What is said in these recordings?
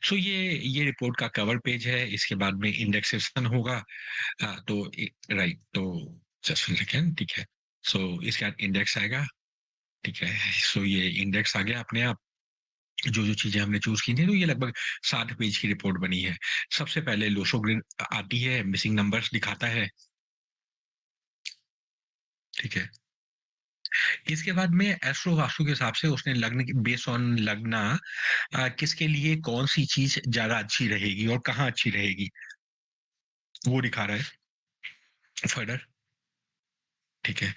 सो ये रिपोर्ट का cover page है, इसके बाद में इंडेक्सेशन होगा। तो राइट, तो जस्ट सेकंड, ठीक है। सो इसके बाद इंडेक्स आएगा, ठीक है। सो ये इंडेक्स आ गया अपने आप। जो चीजें हमने चूज की थी, तो ये लगभग 60 पेज की रिपोर्ट बनी है। सबसे पहले लोशो ग्रिड आती है, मिसिंग नंबर्स दिखाता है, ठीक है। इसके बाद में एस्ट्रो वास्तु के हिसाब से उसने लग्न बेस्ड ऑन लग्ना किसके लिए कौन सी चीज ज्यादा अच्छी रहेगी और कहाँ अच्छी रहेगी, वो दिखा रहा है फर्दर, ठीक है।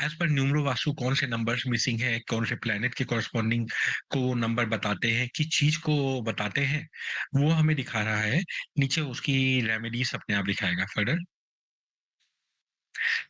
एज पर न्यूमरो वास्तु कौन से नंबर्स मिसिंग है, कौन से प्लेनेट के कॉरस्पॉन्डिंग को नंबर बताते हैं, किस चीज को बताते हैं, वो हमें दिखा रहा है। नीचे उसकी रेमेडीज अपने आप दिखाएगा फर्दर।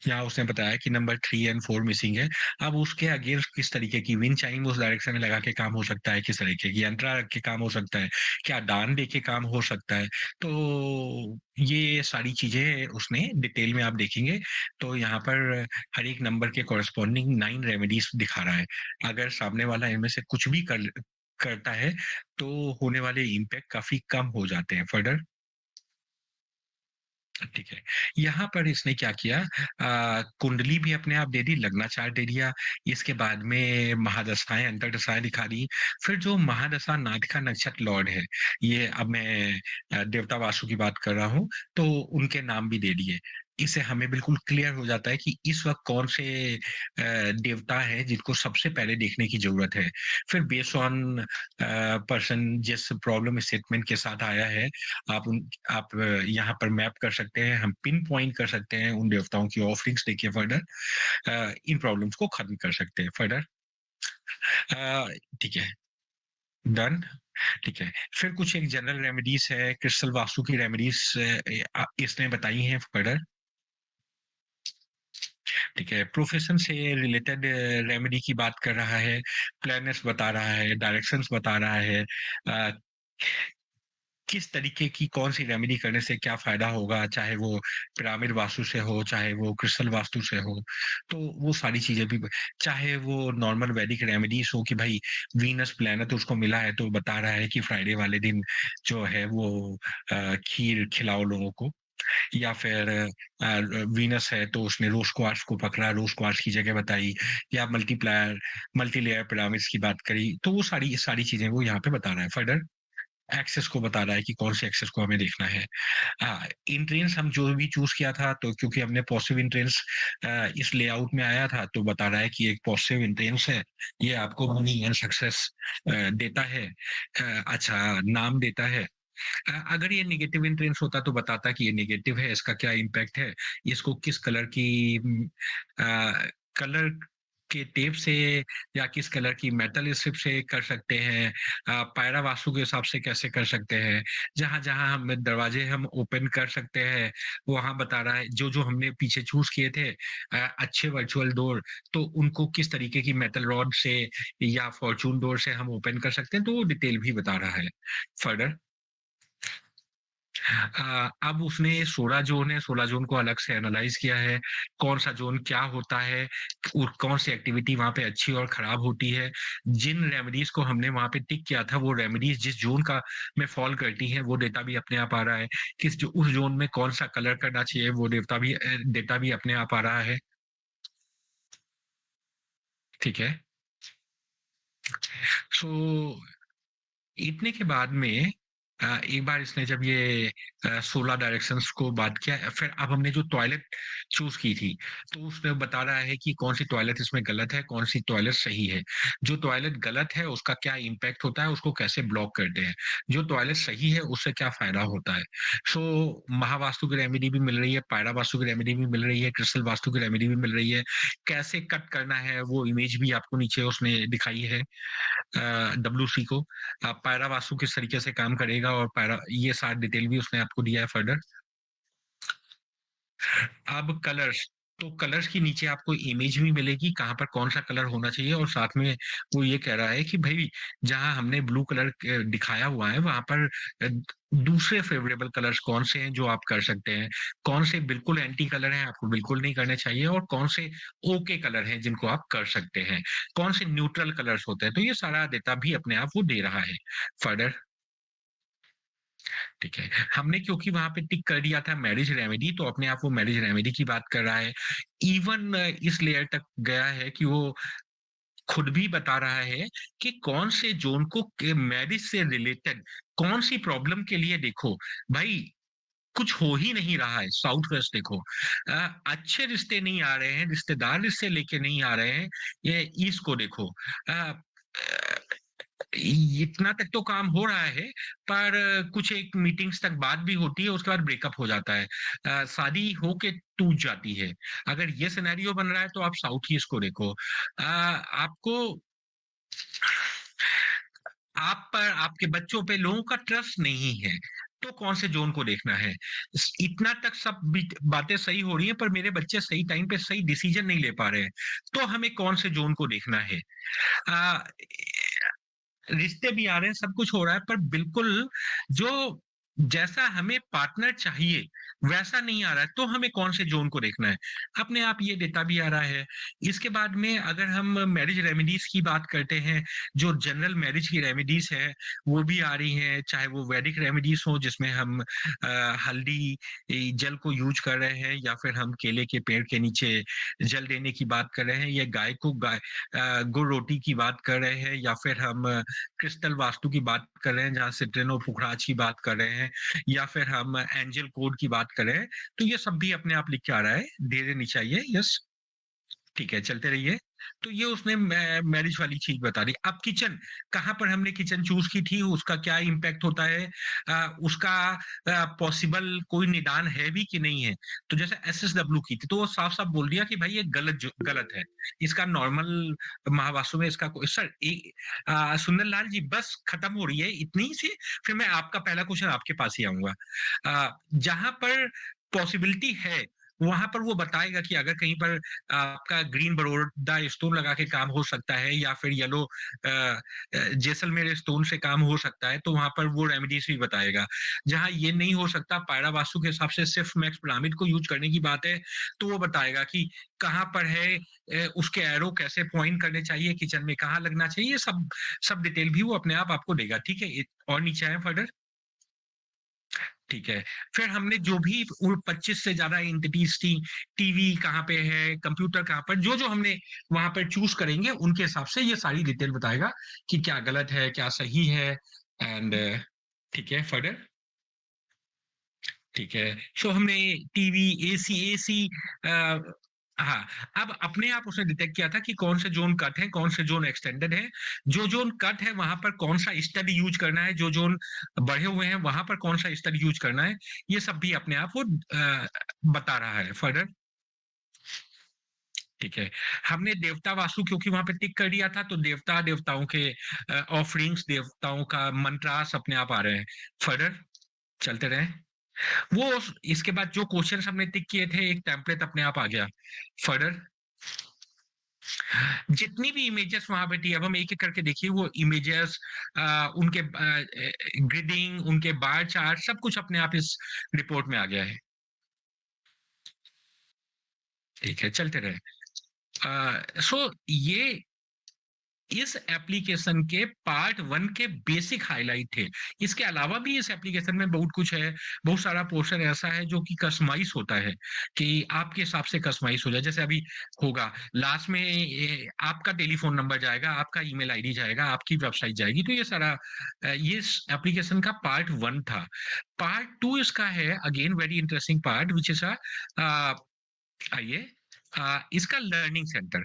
यहाँ उसने बताया कि नंबर 3 और 4 मिसिंग है। अब उसके अगेंस्ट किस तरीके की विंड चाइम उस डायरेक्शन में लगा के काम हो सकता है, किस तरीके की यंत्रा रख के काम हो सकता है, क्या दान दे के काम हो सकता है। तो ये सारी चीजें उसने डिटेल में आप देखेंगे। तो यहाँ पर हर एक नंबर के कॉरस्पॉन्डिंग 9 रेमेडीज दिखा रहा है। अगर सामने वाला इनमें से कुछ भी करता है तो होने वाले इम्पैक्ट काफी कम हो जाते हैं फर्दर, ठीक है। यहाँ पर इसने क्या किया, कुंडली भी अपने आप दे दी, लग्ना चार्ट दे दिया। इसके बाद में महादशाएं अंतर्दशाएं दिखा दी। फिर जो महादशा नाथ का नक्षत्र लॉर्ड है, ये अब मैं देवता वासु की बात कर रहा हूँ, तो उनके नाम भी दे दिए। इससे हमें बिल्कुल क्लियर हो जाता है कि इस वक्त कौन से देवता है जिनको सबसे पहले देखने की जरूरत है। फिर बेस्ड ऑन पर्सन जिस प्रॉब्लम स्टेटमेंट के साथ आया है, आप यहाँ पर मैप कर सकते हैं, हम पिन पॉइंट कर सकते हैं उन देवताओं की ऑफरिंग्स देखिए फर्दर, इन प्रॉब्लम्स को खत्म कर सकते हैं फर्दर, ठीक है। डन, ठीक है। फिर कुछ एक जनरल रेमेडीज है, क्रिस्टल वास्तु की रेमेडीज इसने बताई हैं फर्दर, ठीक है। प्रोफेशन से रिलेटेड रेमेडी की बात कर रहा है, प्लैनेट्स बता रहा है, डायरेक्शंस बता रहा है, अ, किस तरीके की कौन सी रेमेडी करने से क्या फायदा होगा, चाहे वो पिरामिड वास्तु से हो, चाहे वो क्रिस्टल वास्तु से हो। तो वो सारी चीजें भी, चाहे वो नॉर्मल वैदिक रेमेडीज हो कि भाई वीनस प्लैनेट उसको मिला है तो बता रहा है कि फ्राइडे वाले दिन जो है वो खीर खिलाओ लोगों को, या फिर वीनस है तो उसने रोज क्वार्ट्ज को पकड़ा, रोज क्वार्ट्ज की जगह बताई, या मल्टी लेयर पिरामिड्स की बात करी। तो वो सारी सारी चीजें वो यहाँ पे बता रहा है फर्दर। एक्सेस को बता रहा है कि कौन से एक्सेस को हमें देखना है। इंट्रेंस हम जो भी चूज किया था, तो क्योंकि हमने पॉजिटिव इंट्रेंस इस लेआउट में आया था, तो बता रहा है कि एक पॉजिटिव इंट्रेंस है, ये आपको मनी एंड सक्सेस देता है। अच्छा, नाम देता है। अगर ये नेगेटिव इंट्रेंस होता तो बताता कि ये नेगेटिव है, इसका क्या इम्पैक्ट है, इसको किस कलर की कलर के टेप से या किस कलर की मेटल स्ट्रिप से कर सकते हैं, पायरा वास्तु के हिसाब से कैसे कर सकते हैं, जहां जहां हम दरवाजे हम ओपन कर सकते हैं वहां बता रहा है। जो जो हमने पीछे चूज किए थे अच्छे वर्चुअल डोर, तो उनको किस तरीके की मेटल रॉड से या फॉर्चून डोर से हम ओपन कर सकते हैं, तो वो डिटेल भी बता रहा है फर्दर। अब उसने 16 जोन है, 16 जोन को अलग से एनालाइज किया है, कौन सा जोन क्या होता है और कौन सी एक्टिविटी वहां पे अच्छी और खराब होती है। जिन रेमेडीज को हमने वहां पे टिक किया था, वो रेमेडीज जिस जोन का में फॉल करती हैं, वो डेटा भी अपने आप आ रहा है। किस जो उस जोन में कौन सा कलर करना चाहिए, वो डेटा भी अपने आप आ रहा है, ठीक है। सो इतने के बाद में एक बार इसने जब ये 16 डायरेक्शंस को बात किया, फिर अब हमने जो टॉयलेट चूज की थी, तो उसमें बता रहा है कि कौन सी टॉयलेट इसमें गलत है, कौन सी टॉयलेट सही है। जो टॉयलेट गलत है उसका क्या इम्पैक्ट होता है, उसको कैसे ब्लॉक करते हैं, जो टॉयलेट सही है उससे क्या फायदा होता है। सो महावास्तु की रेमेडी भी मिल रही है, पायरा वास्तु की रेमेडी भी मिल रही है, क्रिस्टल वास्तु की रेमेडी भी मिल रही है। कैसे कट करना है वो इमेज भी आपको नीचे उसने दिखाई है, डब्ल्यूसी को। पायरा वास्तु किस तरीके से काम करेगा और पायरा, ये सारा डिटेल भी उसने आपको दिया है फर्दर। अब कलर्स, तो कलर्स की नीचे आपको इमेज भी मिलेगी कहाँ पर कौन सा कलर होना चाहिए, और साथ में वो ये कह रहा है कि भाई जहां हमने ब्लू कलर दिखाया हुआ है वहां पर दूसरे फेवरेबल कलर्स कौन से हैं जो आप कर सकते हैं, कौन से बिल्कुल एंटी कलर हैं आपको बिल्कुल नहीं करने चाहिए, और कौन से ओके कलर हैं जिनको आप कर सकते हैं, कौन से न्यूट्रल कलर्स होते हैं। तो ये सारा डेटा भी अपने आप वो दे रहा है फर्दर। ठीक है। हमने क्योंकि वहाँ पे टिक कर दिया था मैरिज रेमेडी, तो अपने आप वो मैरिज रेमेडी की बात कर रहा है। इवन इस लेयर तक गया है कि वो खुद भी बता रहा है कि कौन से ज़ोन को के मैरिज से रिलेटेड कौन-सी प्रॉब्लम के लिए देखो, भाई कुछ हो ही नहीं रहा है, साउथ वेस्ट देखो। अच्छे रिश्ते नहीं आ रहे हैं, रिश्तेदार रिश्ते लेके नहीं आ रहे हैं, ये ईस्ट को देखो। अ, इतना तक तो काम हो रहा है, पर कुछ एक मीटिंग्स तक बात भी होती है, उसके बाद ब्रेकअप हो जाता है। शादी होके टूट जाती है। अगर ये सिनेरियो बन रहा है, तो आप साउथ ईस्ट को देखो। आपको आप पर, आपके बच्चों पे लोगों का ट्रस्ट नहीं है, तो कौन से ज़ोन को देखना है? इतना तक सब बीत बातें सही हो रही हैं, पर मेरे बच्चे सही टाइम पे सही डिसीज़न नहीं ले पा रहे हैं, तो हमें कौन से ज़ोन को देखना है? अ, रिश्ते भी आ रहे हैं, सब कुछ हो रहा है, पर बिल्कुल जो जैसा हमें पार्टनर चाहिए, वैसा नहीं आ रहा है, तो हमें कौन से ज़ोन को देखना है? अपने आप ये डेटा भी आ रहा है। इसके बाद में अगर हम मैरिज रेमेडीज़ की बात करते हैं, जो जनरल मैरिज की रेमेडीज़ हैं, वो भी आ रही हैं, चाहे वो वैदिक रेमेडीज़ हों, जिसमें हम हल्दी जल को यूज़ कर रहे हैं, या फिर हम केले के पेड़ के नीचे जल देने की बात कर रहे हैं, या गाय को गुड़ रोटी की बात कर रहे हैं, या फिर हम क्रिस्टल वास्तु की बात कर रहे हैं, जहाँ सिट्रिनो पुखराज की बात कर रहे हैं, या फिर हम एंजल कोड की बात कर रहे हैं, तो ये सब भी अपने आप लिख के आ रहा है, दे देनी चाहिए, यस। ठीक है, चलते रहिए। तो ये उसने मैरिज वाली चीज़ बता दी। अब किचन, कहाँ पर हमने किचन चूज़ की थी, उसका क्या इम्पैक्ट होता है? उसका पॉसिबल कोई निदान है भी कि नहीं है? तो जैसे एसएसडब्ल्यू की थी, तो वो साफ-साफ बोल दिया कि भाई ये गलत है। इसका नॉर्मल महावास्तु में इसका कोई सर सुंदर लाल जी, बस खत्म हो रही है इतनी ही सी, फिर मैं आपका पहला क्वेश्चन आपके पास ही आऊँगा। जहाँ पर पॉसिबिलिटी है, वहाँ पर वो बताएगा कि अगर कहीं पर आपका ग्रीन बरोदा स्टोन लगा के काम हो सकता है, या फिर येलो जैसलमेर स्टोन से काम हो सकता है, तो वहाँ पर वो रेमेडीज भी बताएगा। जहाँ ये नहीं हो सकता, पायरा वास्तु के हिसाब से सिर्फ मैक्स पिरामिड को यूज करने की बात है, तो वो बताएगा कि कहाँ पर है, उसके एरो कैसे पॉइंट करने चाहिए, किचन में कहाँ लगना चाहिए, ये सब सब डिटेल भी वो अपने आप आपको देगा। ठीक है, और नीचे आए फर्दर। ठीक है। फिर हमने जो भी 25 से ज़्यादा एंटिटीज़ थी, टीवी कहाँ पे है, कंप्यूटर कहाँ पर, जो-जो हमने वहाँ पर चूज़ करेंगे, उनके हिसाब से ये सारी डिटेल बताएगा कि क्या गलत है, क्या सही है, एंड ठीक है, फर्दर। ठीक है। सो हमने टीवी, एसी अ, हाँ, अब अपने आप उसने डिटेक्ट किया था कि कौन से ज़ोन कट हैं, कौन से ज़ोन एक्सटेंडेड हैं। जो ज़ोन कट है, वहाँ पर कौन-सा स्टड यूज़ करना है, जो ज़ोन बढ़े हुए हैं, वहाँ पर कौन-सा स्टड यूज़ करना है, ये सब भी अपने आप वो बता रहा है। फर्दर, ठीक है। हमने देवता वास्तु क्योंकि वहाँ पे टिक कर दिया था, तो देवताओं के ऑफरिंग्स, देवताओं का मंत्रास अपने आप आ रहे हैं। फर्दर, चलते रहें। इसके बाद जो क्वेश्चंस हमने टिक किए थे, एक टेम्पलेट अपने आप आ गया। फर्दर, जितनी भी इमेजेस वहां पे थी, अब हम एक एक करके देखिए वो इमेजेस, उनके ग्रिडिंग, उनके बार चार्ट, सब कुछ अपने आप इस रिपोर्ट में आ गया है। ठीक है, चलते रहे। सो ये इस एप्लीकेशन के पार्ट 1 के बेसिक हाइलाइट थे। इसके अलावा भी इस एप्लीकेशन में बहुत कुछ है, बहुत सारा पोर्शन ऐसा है जो कि कस्टमाइज़ होता है, कि आपके हिसाब से कस्टमाइज़ हो जाए। जैसे अभी होगा, लास्ट में आपका टेलीफ़ोन नंबर जाएगा, आपका ईमेल आईडी जाएगा, आपकी वेबसाइट जाएगी, तो ये सारा ये इस एप्लीकेशन का पार्ट 1 था। पार्ट 2 इसका है, again very interesting part, which is आइए, इसका लर्निंग सेंटर।